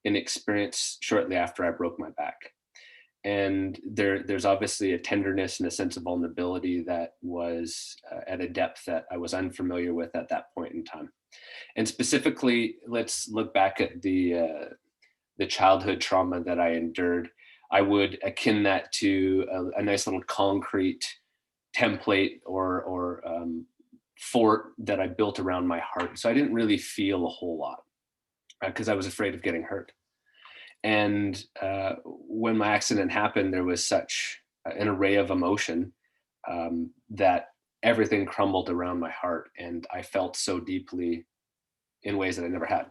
an experience shortly after I broke my back. And there's obviously a tenderness and a sense of vulnerability that was at a depth that I was unfamiliar with at that point in time. And specifically, let's look back at the childhood trauma that I endured. I would akin that to a nice little concrete template or fort that I built around my heart. So I didn't really feel a whole lot because I was afraid of getting hurt. And when my accident happened, there was such an array of emotion that everything crumbled around my heart, and I felt so deeply in ways that I never had.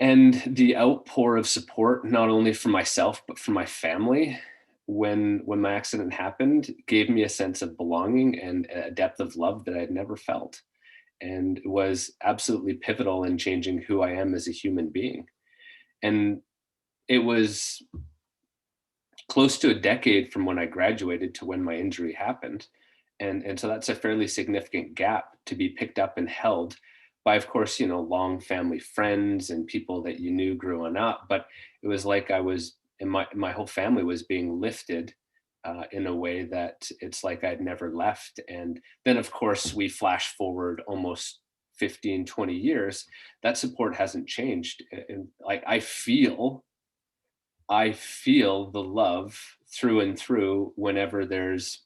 And the outpour of support, not only for myself, but for my family, when my accident happened, gave me a sense of belonging and a depth of love that I had never felt, and was absolutely pivotal in changing who I am as a human being. And it was close to a decade from when I graduated to when my injury happened. And so that's a fairly significant gap to be picked up and held by, of course, long family friends and people that you knew growing up. But it was like I was, and my whole family was being lifted in a way that it's like I'd never left. And then, of course, we flash forward almost 15, 20 years, that support hasn't changed. And like I feel the love through and through whenever there's,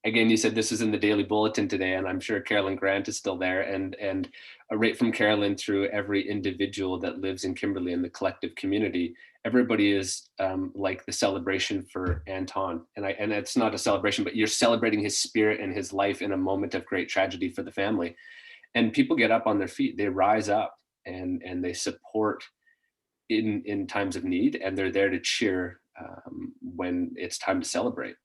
again, you said this is in the daily bulletin today, and I'm sure Carolyn Grant is still there, and right from Carolyn through every individual that lives in Kimberley and the collective community, everybody is like the celebration for Anton. And it's not a celebration, but you're celebrating his spirit and his life in a moment of great tragedy for the family. And people get up on their feet, they rise up and they support in times of need, and they're there to cheer when it's time to celebrate.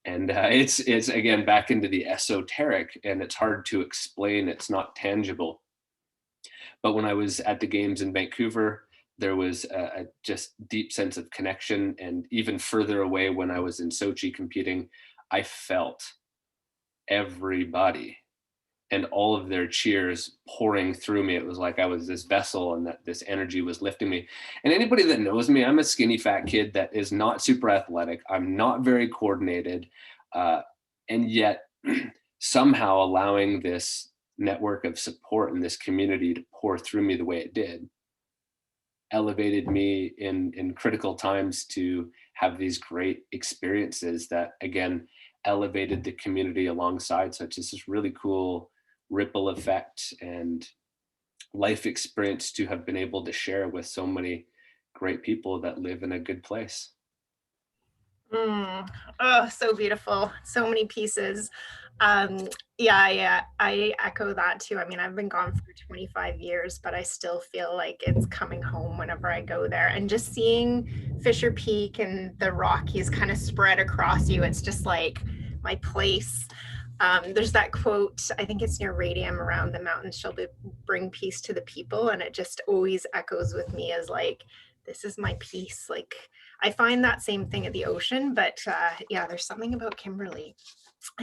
And it's again back into the esoteric, and it's hard to explain. It's not tangible. But when I was at the games in Vancouver, there was a just deep sense of connection. And even further away, when I was in Sochi competing, I felt everybody and all of their cheers pouring through me. It was like I was this vessel and that this energy was lifting me. And anybody that knows me, I'm a skinny fat kid that is not super athletic. I'm not very coordinated. And yet somehow allowing this network of support and this community to pour through me the way it did elevated me in critical times to have these great experiences that, again, elevated the community alongside. So it's just this really cool ripple effect and life experience to have been able to share with so many great people that live in a good place. Oh, so beautiful. So many pieces. Yeah, I echo that too. I mean, I've been gone for 25 years, but I still feel like it's coming home whenever I go there. And just seeing Fisher Peak and the Rockies kind of spread across you, it's just like my place. There's that quote, I think it's near Radium, around the mountains shall bring peace to the people. And it just always echoes with me as like, this is my peace. Like I find that same thing at the ocean, but yeah, there's something about Kimberley.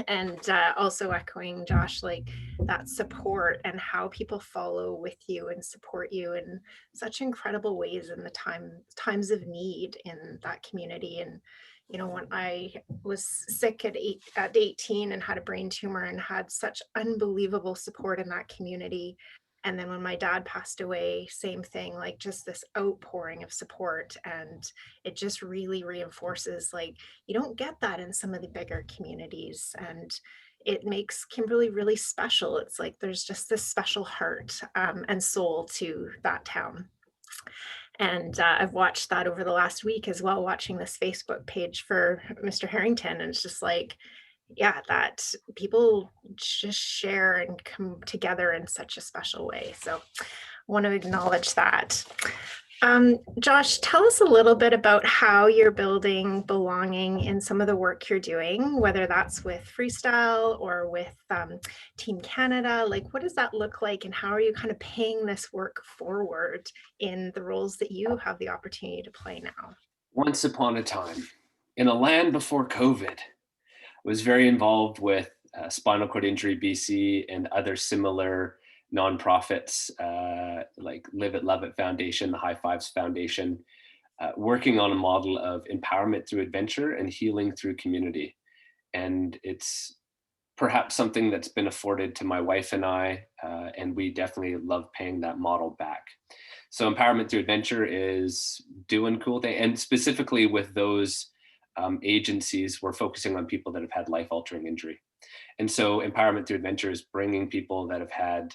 And also echoing Josh, like that support and how people follow with you and support you in such incredible ways in the times of need in that community. And when I was sick at 18 and had a brain tumor and had such unbelievable support in that community. And then when my dad passed away, same thing, like just this outpouring of support. And it just really reinforces, like, you don't get that in some of the bigger communities. And it makes Kimberley really special. It's like there's just this special heart and soul to that town. And I've watched that over the last week as well, watching this Facebook page for Mr. Harrington. And it's just like, yeah, that people just share and come together in such a special way. So I want to acknowledge that. Josh, tell us a little bit about how you're building belonging in some of the work you're doing, whether that's with freestyle or with Team Canada. Like, what does that look like, and how are you kind of paying this work forward in the roles that you have the opportunity to play now? Once upon a time, in a land before COVID, was very involved with Spinal Cord Injury BC and other similar nonprofits like Live It, Love It Foundation, the High Fives Foundation, working on a model of empowerment through adventure and healing through community. And it's perhaps something that's been afforded to my wife and I, and we definitely love paying that model back. So empowerment through adventure is doing cool things, and specifically with those agencies, we're focusing on people that have had life-altering injury. And so empowerment through adventure is bringing people that have had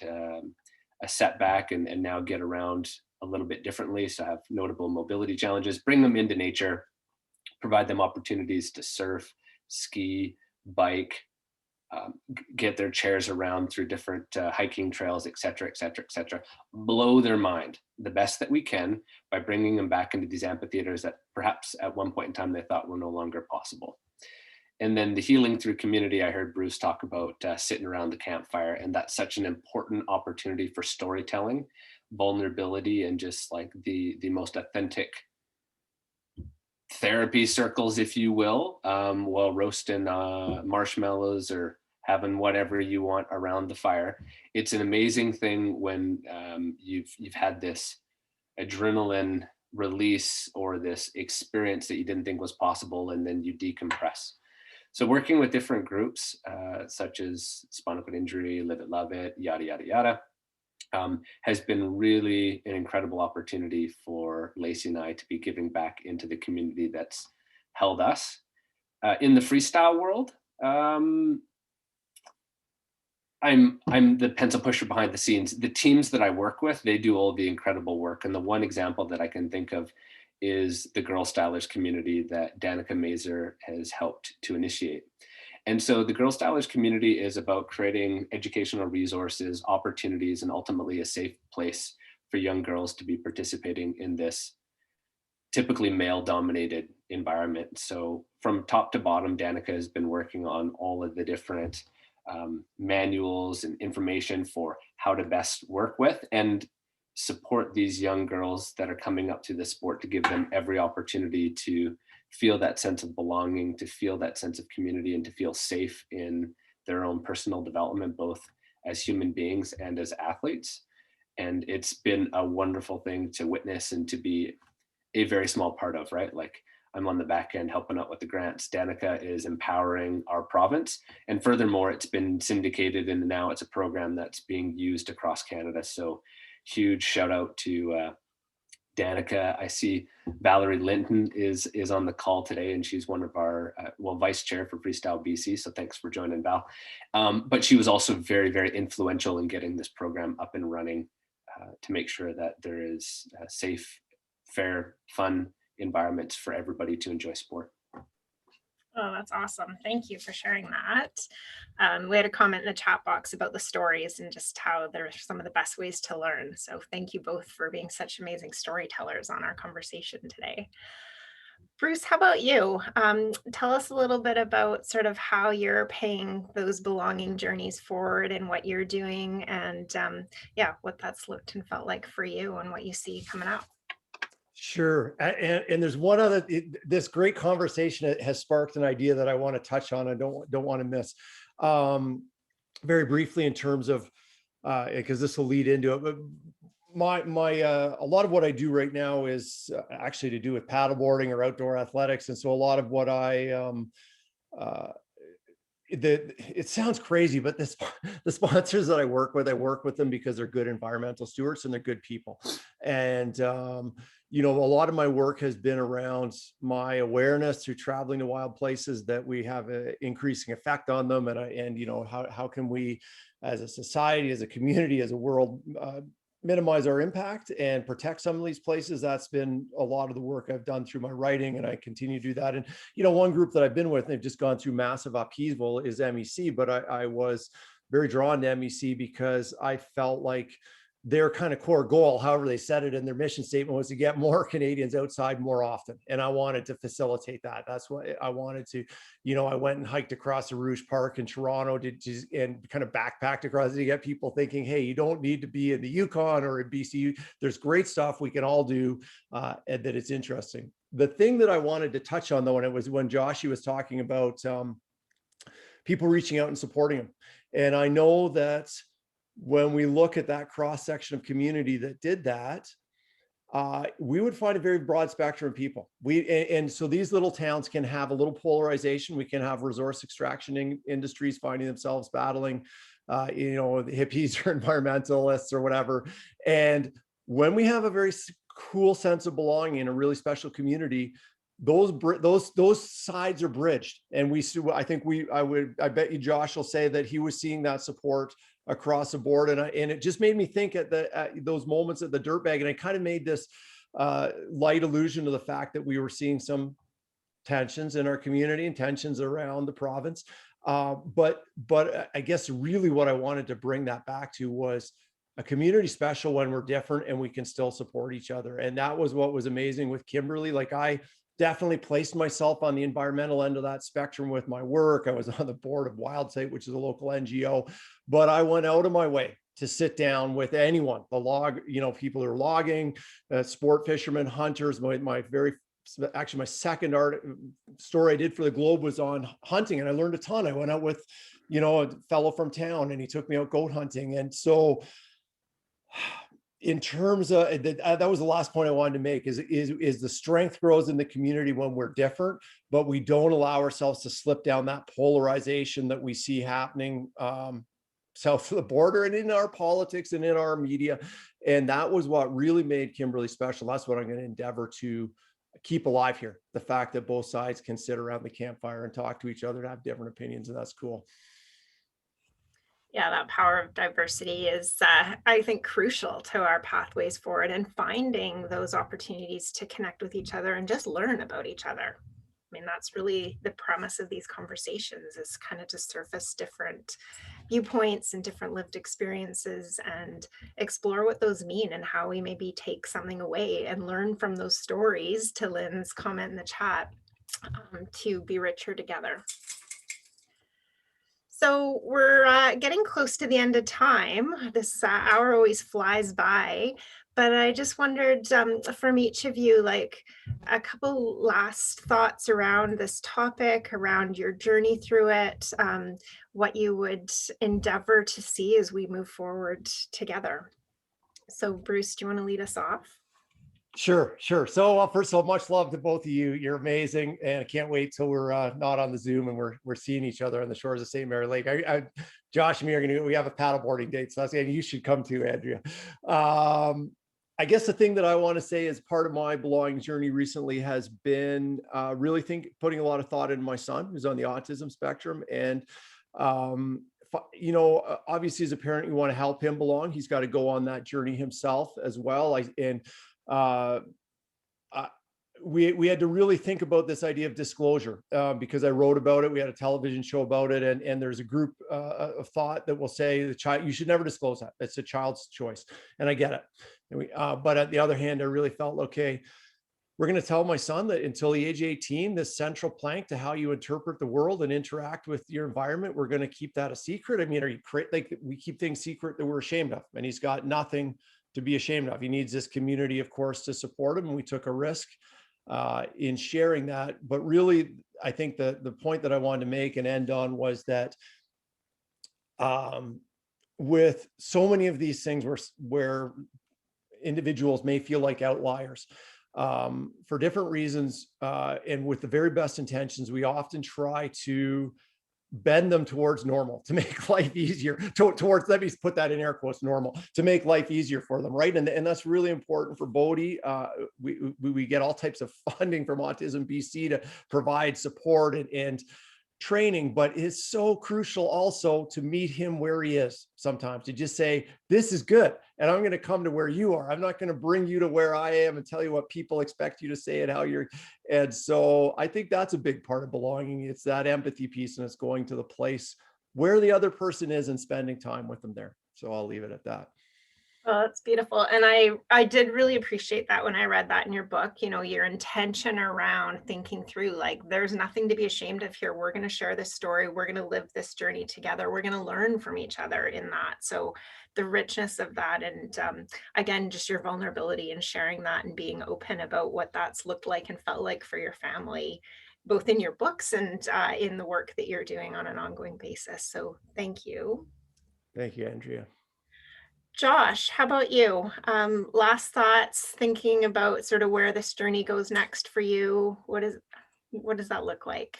a setback and now get around a little bit differently, so have notable mobility challenges, bring them into nature, provide them opportunities to surf, ski, bike, get their chairs around through different hiking trails, et cetera, et cetera, et cetera. Blow their mind the best that we can by bringing them back into these amphitheaters that perhaps at one point in time they thought were no longer possible. And then the healing through community, I heard Bruce talk about sitting around the campfire, and that's such an important opportunity for storytelling, vulnerability, and just like the most authentic therapy circles, if you will, while roasting marshmallows or having whatever you want around the fire. It's an amazing thing when you've had this adrenaline release or this experience that you didn't think was possible, and then you decompress. So working with different groups, such as Spinal Cord Injury, Live It, Love It, yada, yada, yada, has been really an incredible opportunity for Lacey and I to be giving back into the community that's held us. In the freestyle world, I'm the pencil pusher behind the scenes. The teams that I work with, they do all the incredible work. And the one example that I can think of is the Girl Stylers community that Danica Mazer has helped to initiate. And so the Girl Stylers community is about creating educational resources, opportunities, and ultimately a safe place for young girls to be participating in this typically male-dominated environment. So from top to bottom, Danica has been working on all of the different manuals and information for how to best work with and support these young girls that are coming up to the sport, to give them every opportunity to feel that sense of belonging, to feel that sense of community, and to feel safe in their own personal development, both as human beings and as athletes. And it's been a wonderful thing to witness and to be a very small part of, right? Like, I'm on the back end helping out with the grants. Danica is empowering our province. And furthermore, it's been syndicated, and now it's a program that's being used across Canada. So huge shout out to Danica. I see Valerie Linton is on the call today, and she's one of our, vice chair for Freestyle BC. So thanks for joining, Val. But she was also very, very influential in getting this program up and running to make sure that there is safe, fair, fun environments for everybody to enjoy sport. Oh, that's awesome. Thank you for sharing that. We had a comment in the chat box about the stories and just how they're some of the best ways to learn. So thank you both for being such amazing storytellers on our conversation today. Bruce, how about you? Tell us a little bit about sort of how you're paying those belonging journeys forward and what you're doing, and what that's looked and felt like for you and what you see coming out. Sure. And there's one other, this great conversation has sparked an idea that I want to touch on. I don't want to miss very briefly in terms of, because this will lead into it, but a lot of what I do right now is actually to do with paddleboarding or outdoor athletics. And so a lot of what it sounds crazy, but the sponsors that I work with them because they're good environmental stewards and they're good people. And, a lot of my work has been around my awareness through traveling to wild places that we have an increasing effect on them. And how can we, as a society, as a community, as a world, minimize our impact and protect some of these places. That's been a lot of the work I've done through my writing, and I continue to do that. And, one group that I've been with, they've just gone through massive upheaval, is MEC, but I was very drawn to MEC because I felt like their kind of core goal, however they said it in their mission statement, was to get more Canadians outside more often. And I wanted to facilitate that. That's what I wanted to, I went and hiked across the Rouge Park in Toronto and kind of backpacked across to get people thinking, hey, you don't need to be in the Yukon or in BC. There's great stuff we can all do, and that it's interesting. The thing that I wanted to touch on, though, and it was when Joshie was talking about people reaching out and supporting him. And I know that when we look at that cross section of community that did that, we would find a very broad spectrum of people. And so these little towns can have a little polarization. We can have resource extraction industries finding themselves battling, the hippies or environmentalists or whatever. And when we have a very cool sense of belonging in a really special community, those sides are bridged. And I bet you Josh will say that he was seeing that support across the board. And it just made me think at those moments at the Dirtbag, and I kind of made this light allusion to the fact that we were seeing some tensions in our community and tensions around the province. But I guess really what I wanted to bring that back to was a community special when we're different and we can still support each other. And that was what was amazing with Kimberley. Like, I definitely placed myself on the environmental end of that spectrum with my work. I was on the board of WildSite, which is a local NGO, but I went out of my way to sit down with anyone, people who are logging, sport fishermen, hunters. My second story I did for the Globe was on hunting, and I learned a ton. I went out with, a fellow from town, and he took me out goat hunting. And so in terms of that was the last point I wanted to make, is the strength grows in the community when we're different, but we don't allow ourselves to slip down that polarization that we see happening south of the border and in our politics and in our media. And that was what really made Kimberley special. That's what I'm going to endeavor to keep alive here. The fact that both sides can sit around the campfire and talk to each other and have different opinions. And that's cool. Yeah, that power of diversity is, I think, crucial to our pathways forward and finding those opportunities to connect with each other and just learn about each other. I mean, that's really the premise of these conversations, is kind of to surface different viewpoints and different lived experiences and explore what those mean and how we maybe take something away and learn from those stories, to Lynn's comment in the chat, to be richer together. So we're getting close to the end of time. This hour always flies by, but I just wondered from each of you, like, a couple last thoughts around this topic, around your journey through it, what you would endeavor to see as we move forward together. So Bruce, do you want to lead us off? Sure. So first of all, much love to both of you. You're amazing, and I can't wait till we're not on the Zoom and we're seeing each other on the shores of St. Mary Lake. Josh and me we have a paddleboarding date, so you should come too, Andrea. I guess the thing that I want to say as part of my belonging journey recently has been really putting a lot of thought into my son, who's on the autism spectrum, and obviously as a parent, you want to help him belong. He's got to go on that journey himself as well. We had to really think about this idea of disclosure because I wrote about it. We had a television show about it, and there's a group of thought that will say the child, you should never disclose that. It's a child's choice, and I get it. But at the other hand, I really felt, okay, we're going to tell my son that until the age of 18, this central plank to how you interpret the world and interact with your environment, we're going to keep that a secret. I mean, we keep things secret that we're ashamed of, and he's got nothing to be ashamed of. He needs this community, of course, to support him. And we took a risk in sharing that. But really, I think the point that I wanted to make and end on was that with so many of these things where individuals may feel like outliers for different reasons, and with the very best intentions, we often try to bend them towards normal to make life easier, towards, let me put that in air quotes, normal, to make life easier for them, right? And that's really important for Bodhi. We get all types of funding from Autism BC to provide support, and training, but it's so crucial also to meet him where he is sometimes, to just say, this is good, and I'm going to come to where you are. I'm not going to bring you to where I am and tell you what people expect you to say and how you're. And so I think that's a big part of belonging. It's that empathy piece, and it's going to the place where the other person is and spending time with them there. So I'll leave it at that. Oh, that's beautiful. And I did really appreciate that when I read that in your book, you know, your intention around thinking through, like, there's nothing to be ashamed of here. We're going to share this story. We're going to live this journey together. We're going to learn from each other in that. So the richness of that, and again, just your vulnerability and sharing that and being open about what that's looked like and felt like for your family, both in your books and in the work that you're doing on an ongoing basis. So thank you. Thank you, Andrea. Josh, how about you? Last thoughts, thinking about sort of where this journey goes next for you. What does that look like?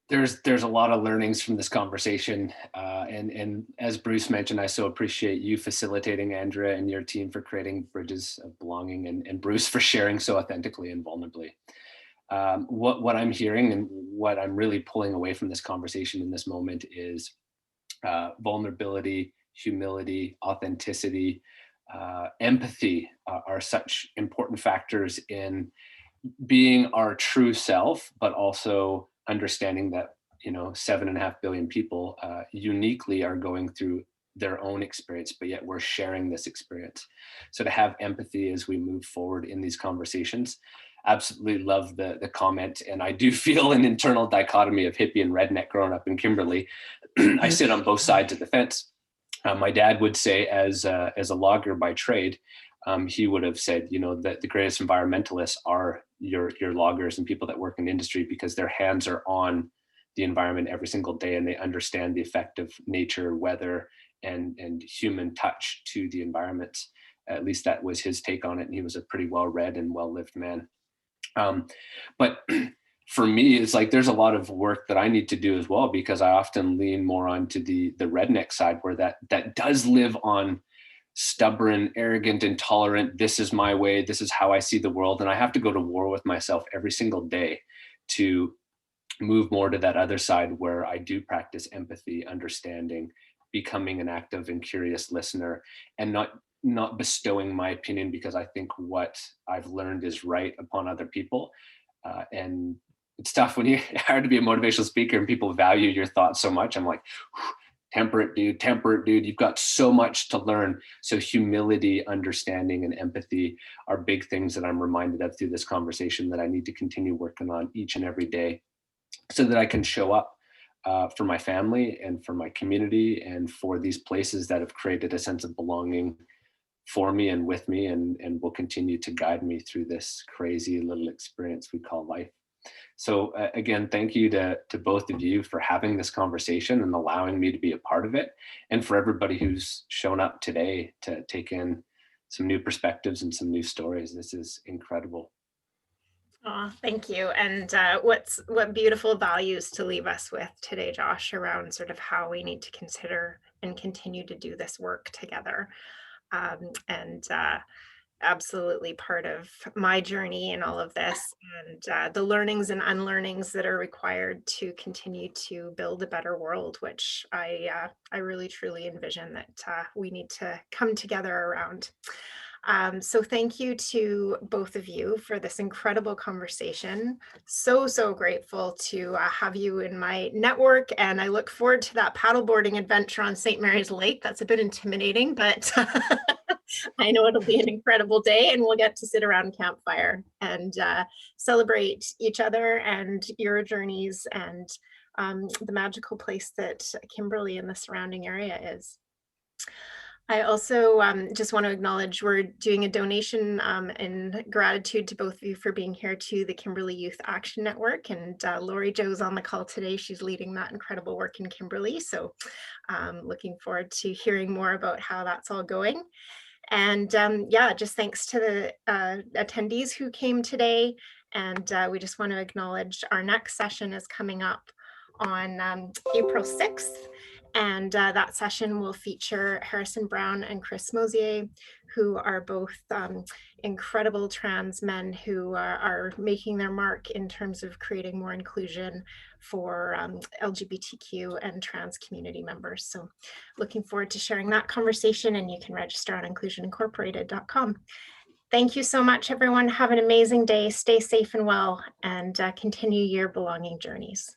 There's a lot of learnings from this conversation, and as Bruce mentioned, I so appreciate you facilitating, Andrea, and your team for creating bridges of belonging, and Bruce for sharing so authentically and vulnerably. What I'm hearing and what I'm really pulling away from this conversation in this moment is vulnerability, humility, authenticity, empathy are such important factors in being our true self, but also understanding that, you know, 7.5 billion people uniquely are going through their own experience, but yet we're sharing this experience. So to have empathy as we move forward in these conversations, absolutely love the comment. And I do feel an internal dichotomy of hippie and redneck growing up in Kimberley. I sit on both sides of the fence. My dad would say, as a logger by trade, he would have said, you know, that the greatest environmentalists are your loggers and people that work in industry, because their hands are on the environment every single day, and they understand the effect of nature, weather, and human touch to the environment. At least that was his take on it, and he was a pretty well-read and well-lived man. But for me, it's like there's a lot of work that I need to do as well, because I often lean more onto the redneck side, where that does live on stubborn, arrogant, intolerant, this is my way, this is how I see the world. And I have to go to war with myself every single day to move more to that other side, where I do practice empathy, understanding, becoming an active and curious listener, and not bestowing my opinion because I think what I've learned is right upon other people. And it's tough when you're hired to be a motivational speaker and people value your thoughts so much. I'm like, temperate dude, you've got so much to learn. So humility, understanding, and empathy are big things that I'm reminded of through this conversation that I need to continue working on each and every day, so that I can show up for my family and for my community and for these places that have created a sense of belonging for me and with me, and will continue to guide me through this crazy little experience we call life. So again, thank you to both of you for having this conversation and allowing me to be a part of it, and for everybody who's shown up today to take in some new perspectives and some new stories. This is incredible. Oh, thank you. And what beautiful values to leave us with today, Josh, around sort of how we need to consider and continue to do this work together. And absolutely part of my journey in all of this, and the learnings and unlearnings that are required to continue to build a better world, which I really truly envision that we need to come together around. So thank you to both of you for this incredible conversation. So grateful to have you in my network, and I look forward to that paddleboarding adventure on St. Mary's Lake. That's a bit intimidating, but I know it'll be an incredible day, and we'll get to sit around campfire and celebrate each other and your journeys, and the magical place that Kimberley and the surrounding area is. I also just want to acknowledge we're doing a donation in gratitude to both of you for being here to the Kimberley Youth Action Network. And Lori Jo's on the call today. She's leading that incredible work in Kimberley. So looking forward to hearing more about how that's all going. And yeah, just thanks to the attendees who came today. And we just want to acknowledge our next session is coming up on April 6th. And that session will feature Harrison Brown and Chris Mosier, who are both incredible trans men who are making their mark in terms of creating more inclusion for LGBTQ and trans community members. So looking forward to sharing that conversation, and you can register on inclusionincorporated.com. Thank you so much, everyone. Have an amazing day. Stay safe and well, and continue your belonging journeys.